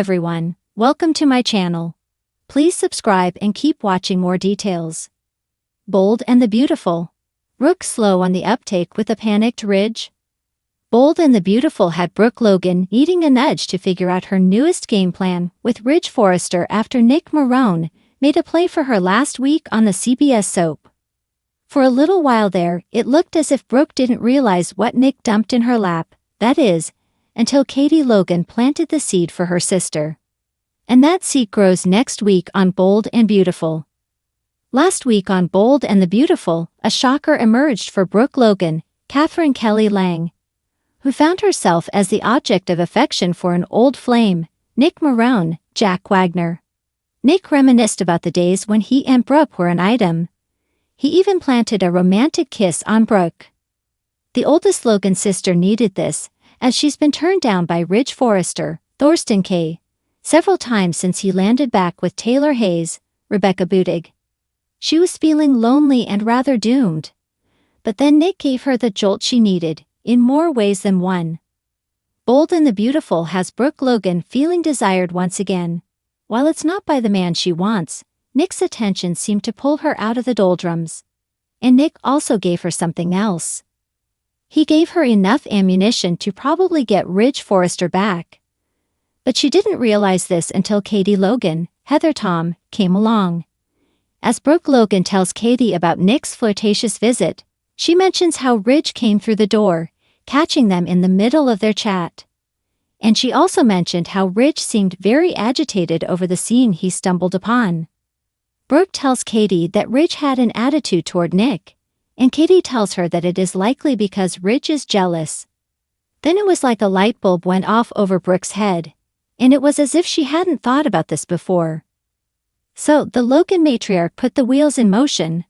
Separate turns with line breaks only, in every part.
everyone, welcome to my channel. Please subscribe and keep watching more details. Bold and the Beautiful. Brooke slow on the uptake with a panicked Ridge. Bold and the Beautiful had Brooke Logan needing a nudge to figure out her newest game plan with Ridge Forrester after Nick Marone made a play for her last week on the CBS soap. For a little while there, it looked as if Brooke didn't realize what Nick dumped in her lap, that is, until Katie Logan planted the seed for her sister. And that seed grows next week on Bold and Beautiful. Last week on Bold and the Beautiful, a shocker emerged for Brooke Logan, Catherine Kelly Lang, who found herself as the object of affection for an old flame, Nick Marone, Jack Wagner. Nick reminisced about the days when he and Brooke were an item. He even planted a romantic kiss on Brooke. The oldest Logan sister needed this, as she's been turned down by Ridge Forrester, Thorsten Kaye, several times since he landed back with Taylor Hayes, Rebecca Budig. She was feeling lonely and rather doomed. But then Nick gave her the jolt she needed, in more ways than one. Bold and the Beautiful has Brooke Logan feeling desired once again. While it's not by the man she wants, Nick's attention seemed to pull her out of the doldrums. And Nick also gave her something else. He gave her enough ammunition to probably get Ridge Forrester back. But she didn't realize this until Katie Logan, Heather Tom, came along. As Brooke Logan tells Katie about Nick's flirtatious visit, she mentions how Ridge came through the door, catching them in the middle of their chat. And she also mentioned how Ridge seemed very agitated over the scene he stumbled upon. Brooke tells Katie that Ridge had an attitude toward Nick, and Katie tells her that it is likely because Ridge is jealous. Then it was like a light bulb went off over Brooke's head, and it was as if she hadn't thought about this before. So the Logan matriarch put the wheels in motion.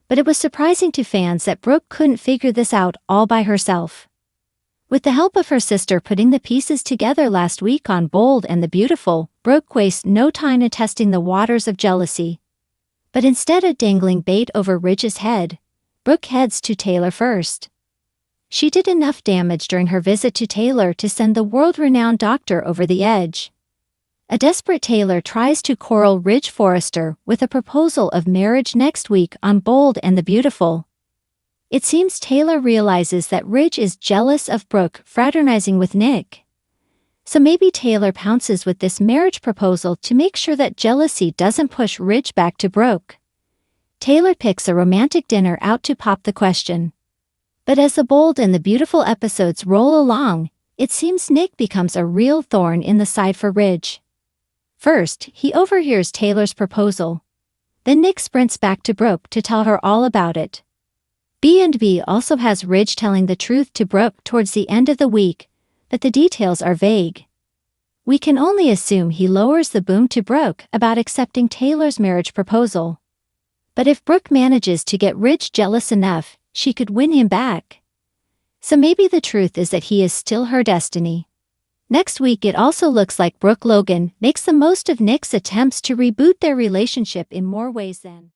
But it was surprising to fans that Brooke couldn't figure this out all by herself. With the help of her sister putting the pieces together last week on Bold and the Beautiful, Brooke wastes no time in testing the waters of jealousy. But instead of dangling bait over Ridge's head, Brooke heads to Taylor first. She did enough damage during her visit to Taylor to send the world-renowned doctor over the edge. A desperate Taylor tries to corral Ridge Forrester with a proposal of marriage next week on Bold and the Beautiful. It seems Taylor realizes that Ridge is jealous of Brooke fraternizing with Nick. So maybe Taylor pounces with this marriage proposal to make sure that jealousy doesn't push Ridge back to Brooke. Taylor picks a romantic dinner out to pop the question. But as the Bold and the Beautiful episodes roll along, it seems Nick becomes a real thorn in the side for Ridge. First, he overhears Taylor's proposal. Then Nick sprints back to Brooke to tell her all about it. B&B also has Ridge telling the truth to Brooke towards the end of the week, but the details are vague. We can only assume he lowers the boom to Brooke about accepting Taylor's marriage proposal. But if Brooke manages to get Ridge jealous enough, she could win him back. So maybe the truth is that he is still her destiny. Next week it also looks like Brooke Logan makes the most of Nick's attempts to reboot their relationship in more ways than